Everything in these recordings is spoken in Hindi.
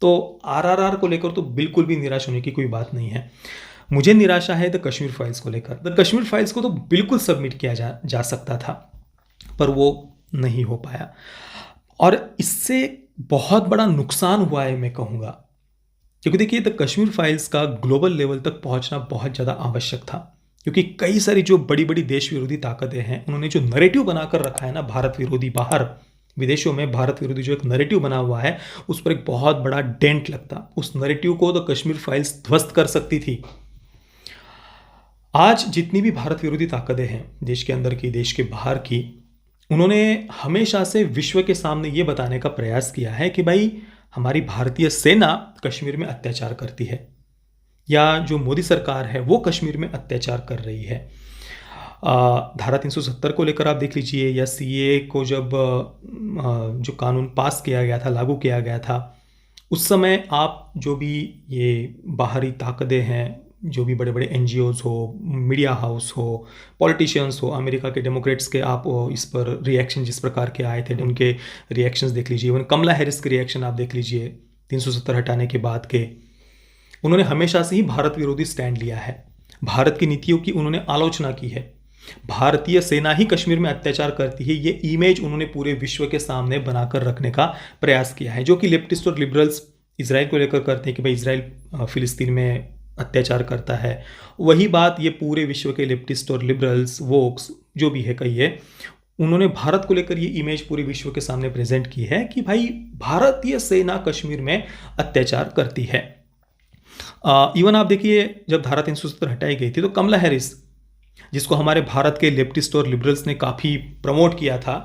तो आरआरआर को लेकर तो बिल्कुल भी निराश होने की कोई बात नहीं है। मुझे निराशा है द कश्मीर फाइल्स को लेकर। द कश्मीर फाइल्स को तो बिल्कुल सबमिट किया जा सकता था, पर वो नहीं हो पाया, और इससे बहुत बड़ा नुकसान हुआ है मैं कहूँगा। क्योंकि देखिए, द कश्मीर फाइल्स का ग्लोबल लेवल तक पहुंचना बहुत ज़्यादा आवश्यक था, क्योंकि कई सारी जो बड़ी बड़ी देश विरोधी ताकतें हैं, उन्होंने जो नैरेटिव बनाकर रखा है ना भारत विरोधी, बाहर विदेशों में भारत विरोधी जो एक नैरेटिव बना हुआ है, उस पर एक बहुत बड़ा डेंट लगता। उस नैरेटिव को द कश्मीर फाइल्स ध्वस्त कर सकती थी। आज जितनी भी भारत विरोधी ताकतें हैं, देश के अंदर की, देश के बाहर की, उन्होंने हमेशा से विश्व के सामने ये बताने का प्रयास किया है कि भाई, हमारी भारतीय सेना कश्मीर में अत्याचार करती है, या जो मोदी सरकार है वो कश्मीर में अत्याचार कर रही है। धारा 370 को लेकर आप देख लीजिए, या सीए को जब जो कानून पास किया गया था, लागू किया गया था, उस समय आप जो भी ये बाहरी ताकतें हैं, जो भी बड़े बड़े एनजीओज हो, मीडिया हाउस हो, पॉलिटिशियंस हो, अमेरिका के डेमोक्रेट्स के, आप इस पर रिएक्शन जिस प्रकार के आए थे, उनके रिएक्शंस देख लीजिए। इवन कमला हैरिस के रिएक्शन आप देख लीजिए 370 हटाने के बाद के। उन्होंने हमेशा से ही भारत विरोधी स्टैंड लिया है, भारत की नीतियों की उन्होंने आलोचना की है। भारतीय सेना ही कश्मीर में अत्याचार करती है, ये इमेज उन्होंने पूरे विश्व के सामने बनाकर रखने का प्रयास किया है, जो कि लेफ्टिस्ट और लिबरल्स इसराइल को लेकर करते हैं कि भाई इसराइल फिलिस्तीन में अत्याचार करता है। वही बात ये पूरे विश्व के लेफ्टिस्ट और लिबरल्स, वोक्स जो भी है कहिए, उन्होंने भारत को लेकर ये इमेज पूरे विश्व के सामने प्रेजेंट की है कि भाई, भारतीय सेना कश्मीर में अत्याचार करती है। इवन आप देखिए, जब धारा 370 हटाई गई थी, तो कमला हैरिस, जिसको हमारे भारत के लेफ्टिस्ट और लिबरल्स ने काफ़ी प्रमोट किया था,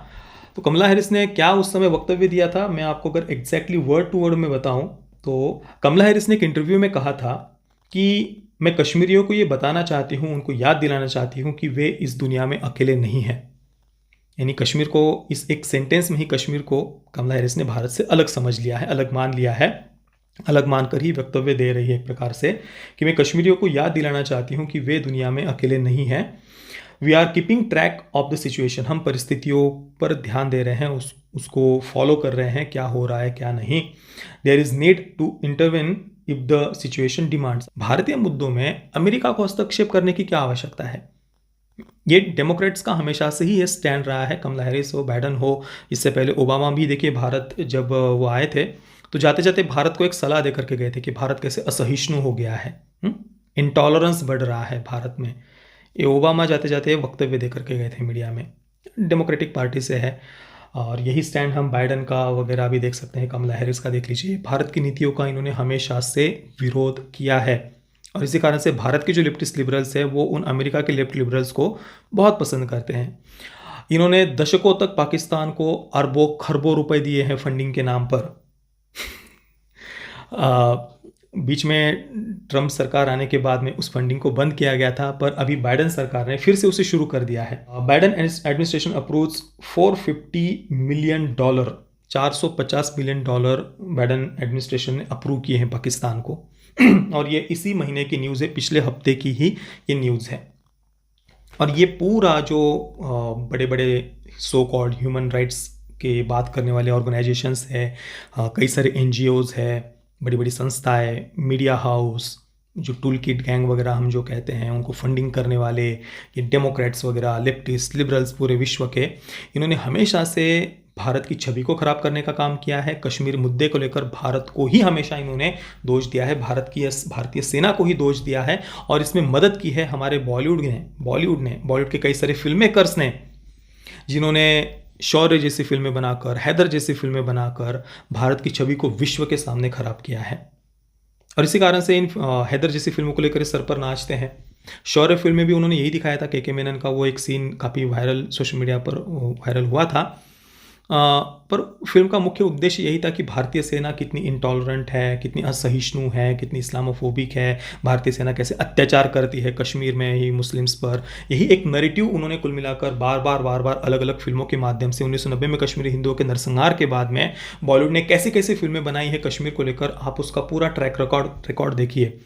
तो कमला हैरिस ने क्या उस समय वक्तव्य दिया था, मैं आपको अगर एग्जैक्टली वर्ड टू वर्ड में बताऊं, तो कमला हैरिस ने एक इंटरव्यू में कहा था कि मैं कश्मीरियों को ये बताना चाहती हूँ, उनको याद दिलाना चाहती हूँ कि वे इस दुनिया में अकेले नहीं हैं। यानी कश्मीर को, इस एक सेंटेंस में ही कश्मीर को कमला हैरिस ने भारत से अलग समझ लिया है, अलग मान लिया है, अलग मानकर ही वक्तव्य दे रही है एक प्रकार से, कि मैं कश्मीरियों को याद दिलाना चाहती हूँ कि वे दुनिया में अकेले नहीं हैं। We are keeping track of the situation, हम परिस्थितियों पर ध्यान दे रहे हैं, उसको फॉलो कर रहे हैं, क्या हो रहा है क्या नहीं। There is need to intervene if the situation demands. भारतीय मुद्दों में अमेरिका को हस्तक्षेप करने की क्या आवश्यकता है। ये डेमोक्रेट्स का हमेशा से ही ये स्टैंड रहा है, कमला हैरिस हो, बाइडन हो, इससे पहले ओबामा भी देखिए, भारत जब वो आए थे तो जाते जाते भारत को एक सलाह दे करके गए थे कि भारत कैसे असहिष्णु हो गया है, इंटॉलरेंस बढ़ रहा है भारत में। ये ओबामा जाते जाते वक्तव्य दे करके गए थे मीडिया में, डेमोक्रेटिक पार्टी से है। और यही स्टैंड हम बाइडन का वगैरह भी देख सकते हैं, कमला हैरिस का देख लीजिए। भारत की नीतियों का इन्होंने हमेशा से विरोध किया है, और इसी कारण से भारत के जो लेफ्टिस्ट लिबरल्स हैं, वो उन अमेरिका के लेफ्ट लिबरल्स को बहुत पसंद करते हैं। इन्होंने दशकों तक पाकिस्तान को अरबों खरबों रुपए दिए हैं फंडिंग के नाम पर। बीच में ट्रम्प सरकार आने के बाद में उस फंडिंग को बंद किया गया था, पर अभी बाइडन सरकार ने फिर से उसे शुरू कर दिया है। Biden administration approves $450 million, $450 million Biden administration ने अप्रूव किए हैं पाकिस्तान को। और ये इसी महीने की न्यूज़ है, पिछले हफ्ते की ही ये न्यूज़ है। और ये पूरा जो बड़े बड़े सो कॉल्ड ह्यूमन राइट्स के बात करने वाले ऑर्गेनाइजेशंस है, कई सारे एनजीओज है, बड़ी बड़ी संस्थाएं, मीडिया हाउस, जो टूल किट गैंग वगैरह हम जो कहते हैं, उनको फंडिंग करने वाले ये डेमोक्रेट्स वगैरह, लेफ्टिस्ट, लिबरल्स पूरे विश्व के, इन्होंने हमेशा से भारत की छवि को खराब करने का काम किया है। कश्मीर मुद्दे को लेकर भारत को ही हमेशा इन्होंने दोष दिया है, भारतीय सेना को ही दोष दिया है, और इसमें मदद की है हमारे बॉलीवुड के कई सारे फिल्म मेकर्स ने, जिन्होंने शौर्य जैसी फिल्में बनाकर, हैदर जैसी फिल्में बनाकर भारत की छवि को विश्व के सामने खराब किया है। और इसी कारण से इन हैदर जैसी फिल्मों को लेकर सर पर नाचते हैं। शौर्य फिल्म में भी उन्होंने यही दिखाया था, के मेनन का वो एक सीन काफ़ी वायरल, सोशल मीडिया पर वायरल हुआ था। पर फिल्म का मुख्य उद्देश्य यही था कि भारतीय सेना कितनी इंटॉलरेंट है, कितनी असहिष्णु है, कितनी इस्लामोफोबिक है, भारतीय सेना कैसे अत्याचार करती है कश्मीर में ही मुस्लिम्स पर। यही एक नैरेटिव उन्होंने कुल मिलाकर बार बार अलग अलग फिल्मों के माध्यम से 1990 में कश्मीरी हिंदुओं के नरसंहार के बाद में बॉलीवुड ने कैसी कैसी फिल्में बनाई है कश्मीर को लेकर, आप उसका पूरा ट्रैक रिकॉर्ड देखिए।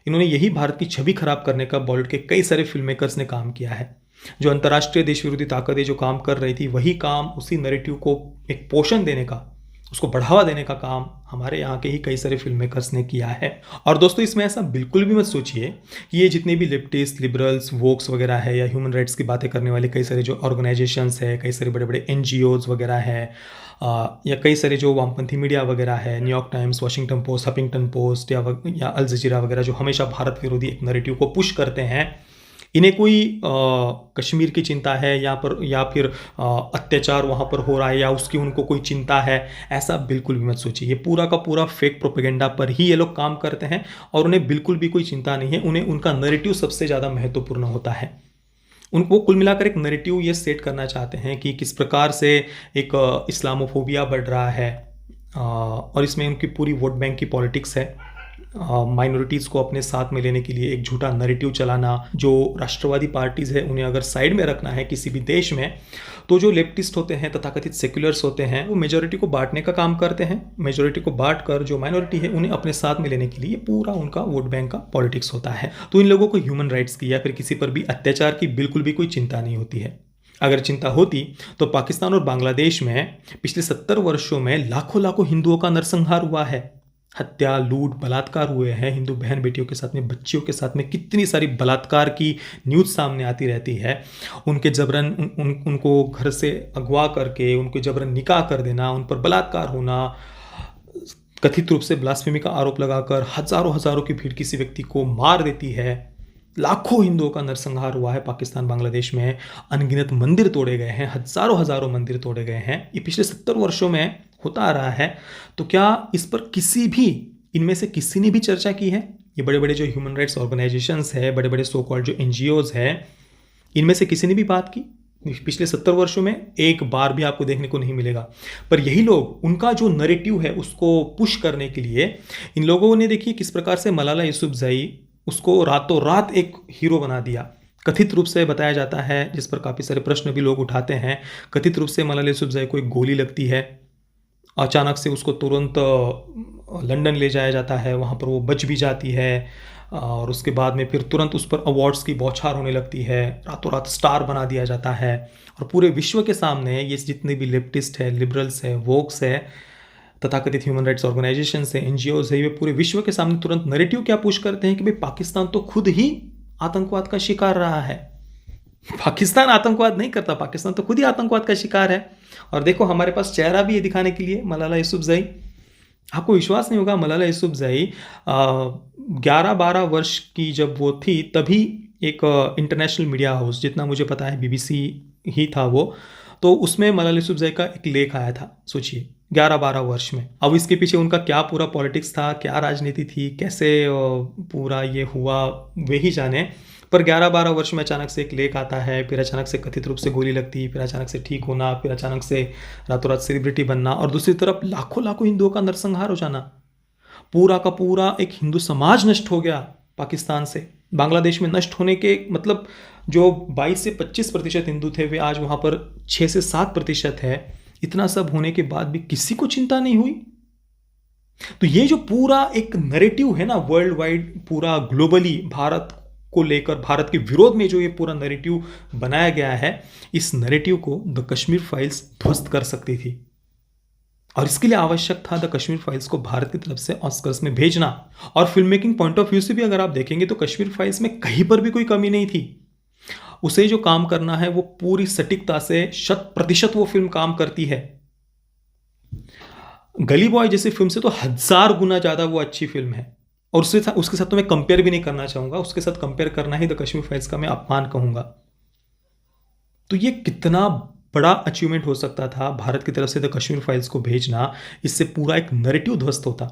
इन्होंने यही भारत की छवि खराब करने का बॉलीवुड के कई सारे फिल्म मेकर्स ने काम किया है। जो अंतर्राष्ट्रीय देश विरोधी ताकतें जो काम कर रही थी, वही काम उसी नैरेटिव को एक पोषण देने का, उसको बढ़ावा देने का काम हमारे यहाँ के ही कई सारे फिल्म मेकर्स ने किया है। और दोस्तों, इसमें ऐसा बिल्कुल भी मत सोचिए कि ये जितने भी लेफ्टिस्ट, लिबरल्स, वोक्स वगैरह है या ह्यूमन राइट्स की बातें करने वाले कई सारे जो ऑर्गेनाइजेशंस है, कई सारे बड़े बड़े एनजीओज वगैरह है, या कई सारे जो वामपंथी मीडिया वगैरह है, New York times, Washington post, Huffington post या अल जजीरा वगैरह, जो हमेशा भारत विरोधी एक नैरेटिव को पुश करते हैं, इन्हें कोई कश्मीर की चिंता है या फिर अत्याचार वहाँ पर हो रहा है या उसकी उनको कोई चिंता है, ऐसा बिल्कुल भी मत सोचिए। ये पूरा का पूरा फेक प्रोपेगेंडा पर ही ये लोग काम करते हैं और उन्हें बिल्कुल भी कोई चिंता नहीं है। उन्हें उनका नैरेटिव सबसे ज़्यादा महत्वपूर्ण होता है। उनको कुल मिलाकर एक नैरेटिव ये सेट करना चाहते हैं कि किस प्रकार से एक इस्लामोफोबिया बढ़ रहा है, और इसमें उनकी पूरी वोट बैंक की पॉलिटिक्स है। माइनॉरिटीज़ को अपने साथ में लेने के लिए एक झूठा नैरेटिव चलाना। जो राष्ट्रवादी पार्टीज़ है उन्हें अगर साइड में रखना है किसी भी देश में, तो जो लेफ्टिस्ट होते हैं, तथाकथित सेक्युलर्स होते हैं, वो मेजॉरिटी को बांटने का काम करते हैं। मेजॉरिटी को बांट कर जो माइनॉरिटी है उन्हें अपने साथ में लेने के लिए पूरा उनका वोट बैंक का पॉलिटिक्स होता है। तो इन लोगों को ह्यूमन राइट्स की या फिर किसी पर भी अत्याचार की बिल्कुल भी कोई चिंता नहीं होती है। अगर चिंता होती तो पाकिस्तान और बांग्लादेश में पिछले 70 वर्षों में लाखों लाखों हिंदुओं का नरसंहार हुआ है। हत्या, लूट, बलात्कार हुए हैं। हिंदू बहन बेटियों के साथ में, बच्चियों के साथ में कितनी सारी बलात्कार की न्यूज़ सामने आती रहती है। उनके जबरन उनको घर से अगवा करके उनको जबरन निकाह कर देना, उन पर बलात्कार होना, कथित रूप से ब्लास्फेमी का आरोप लगाकर हजारों हजारों की भीड़ किसी व्यक्ति को मार देती है। लाखों हिंदुओं का नरसंहार हुआ है पाकिस्तान, बांग्लादेश में। अनगिनत मंदिर तोड़े गए हैं, हजारों हजारों मंदिर तोड़े गए हैं। ये पिछले 70 वर्षों में होता आ रहा है। तो क्या इस पर इनमें से किसी ने भी चर्चा की है? ये बड़े बड़े जो ह्यूमन राइट्स ऑर्गेनाइजेशंस है, बड़े बड़े सो कॉल्ड जो एनजीओज है, इनमें से किसी ने भी बात की? पिछले 70 वर्षों में एक बार भी आपको देखने को नहीं मिलेगा। पर यही लोग, उनका जो नैरेटिव है उसको पुश करने के लिए इन लोगों ने देखिए किस प्रकार से मलाला यूसुफजई, उसको रातों रात एक हीरो बना दिया। कथित रूप से बताया जाता है, जिस पर काफ़ी सारे प्रश्न भी लोग उठाते हैं, कथित रूप से मलाला यूसुफजई को एक गोली लगती है। अचानक से उसको तुरंत लंदन ले जाया जाता है, वहाँ पर वो बच भी जाती है और उसके बाद में फिर तुरंत उस पर अवार्ड्स की बौछार होने लगती है। रातों रात स्टार बना दिया जाता है और पूरे विश्व के सामने ये जितने भी लेफ्टिस्ट है, लिबरल्स है, वोक्स है, तथाकथित ह्यूमन राइट्स ऑर्गेनाइजेशंस है, एनजीओज है, वे पूरे विश्व के सामने तुरंत नैरेटिव क्या पुश करते हैं कि भाई पाकिस्तान तो खुद ही आतंकवाद का शिकार रहा है। पाकिस्तान आतंकवाद नहीं करता, पाकिस्तान तो खुद ही आतंकवाद का शिकार है। और देखो हमारे पास चेहरा भी है दिखाने के लिए, मलाला यूसुफजई। आपको विश्वास नहीं होगा, मलाला यूसुफजई 11-12 वर्ष की जब वो थी, तभी एक इंटरनेशनल मीडिया हाउस, जितना मुझे पता है बीबीसी ही था वो, तो उसमें मलाला यूसुफजई का एक लेख आया था। सोचिए 11-12 वर्ष में। अब इसके पीछे उनका क्या पूरा पॉलिटिक्स था, क्या राजनीति थी, कैसे पूरा ये हुआ, वे ही जाने। पर 11-12 वर्ष में अचानक से एक लेख आता है, फिर अचानक से कथित रूप से गोली लगती, फिर अचानक से ठीक होना, फिर अचानक से रातों रात सेलिब्रिटी बनना, और दूसरी तरफ लाखों लाखों हिंदुओं का नरसंहार हो जाना। पूरा का पूरा एक हिंदू समाज नष्ट हो गया पाकिस्तान से। बांग्लादेश में नष्ट होने के मतलब जो 22 से 25% हिंदू थे, वे आज वहाँ पर 6 से 7% है। इतना सब होने के बाद भी किसी को चिंता नहीं हुई। तो ये जो पूरा एक नैरेटिव है ना, वर्ल्ड वाइड, पूरा ग्लोबली भारत को लेकर, भारत के विरोध में जो ये पूरा नैरेटिव बनाया गया है, इस नैरेटिव को द कश्मीर फाइल्स ध्वस्त कर सकती थी। और इसके लिए आवश्यक था द कश्मीर फाइल्स को भारत की तरफ से ऑस्कर्स में भेजना। और film making point of view से भी अगर आप देखेंगे तो कश्मीर फाइल्स में कहीं पर भी कोई कमी नहीं थी। उसे जो काम करना है वो पूरी सटीकता से 100% वो फिल्म काम करती है। गली बॉय जैसी फिल्म से तो 1000 गुना ज़्यादा वो अच्छी फिल्म है। और उसके साथ तो मैं कंपेयर भी नहीं करना चाहूँगा, उसके साथ कंपेयर करना ही द कश्मीर फाइल्स का मैं अपमान कहूँगा। तो ये कितना बड़ा अचीवमेंट हो सकता था भारत की तरफ से द कश्मीर फाइल्स को भेजना, इससे पूरा एक नैरेटिव ध्वस्त होता।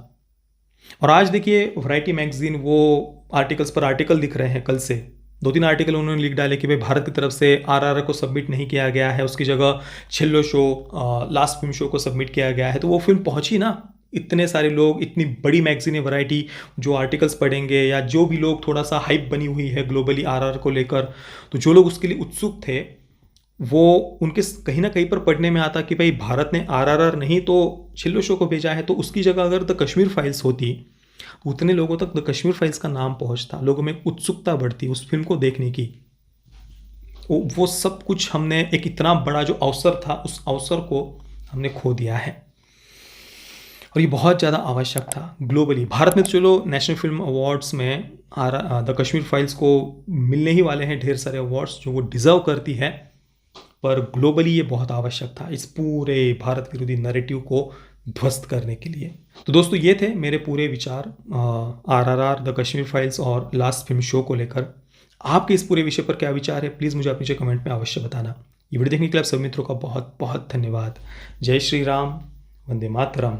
और आज देखिए वैरायटी मैगजीन, वो आर्टिकल्स पर आर्टिकल दिख रहे हैं। कल से 2-3 आर्टिकल उन्होंने लिख डाले कि भाई भारत की तरफ से आरआरआर को सबमिट नहीं किया गया है, उसकी जगह Chhello show, last film show को सबमिट किया गया है। तो वो फिल्म पहुंची ना, इतने सारे लोग, इतनी बड़ी मैगजीन है वैरायटी, जो आर्टिकल्स पढ़ेंगे या जो भी लोग, थोड़ा सा हाइप बनी हुई है ग्लोबली आरआरआर को लेकर, तो जो लोग उसके लिए उत्सुक थे, वो उनके कहीं ना कहीं पर पढ़ने में आता कि भाई भारत ने आरआरआर नहीं तो छिल्लो शो को भेजा है, तो उसकी जगह अगर द कश्मीर फाइल्स होती, उतने लोगों तक द कश्मीर फाइल्स का नाम पहुंचता, लोगों में उत्सुकता बढ़ती उस फिल्म को देखने की। वो सब कुछ हमने, एक इतना बड़ा जो अवसर था, उस अवसर को हमने खो दिया है। और ये बहुत ज़्यादा आवश्यक था ग्लोबली। भारत में तो चलो नेशनल फिल्म अवार्ड्स में द कश्मीर फाइल्स को मिलने ही वाले हैं ढेर सारे अवार्ड्स जो वो डिज़र्व करती है, पर ग्लोबली ये बहुत आवश्यक था इस पूरे भारत विरोधी नैरेटिव को ध्वस्त करने के लिए। तो दोस्तों ये थे मेरे पूरे विचार आरआरआर, द कश्मीर फाइल्स और लास्ट फिल्म शो को लेकर। आपके इस पूरे विषय पर क्या विचार है, प्लीज़ मुझे आप नीचे कमेंट में अवश्य बताना। ये वीडियो देखने के लिए आप सभी मित्रों का बहुत बहुत धन्यवाद। जय श्री राम, वंदे मातरम।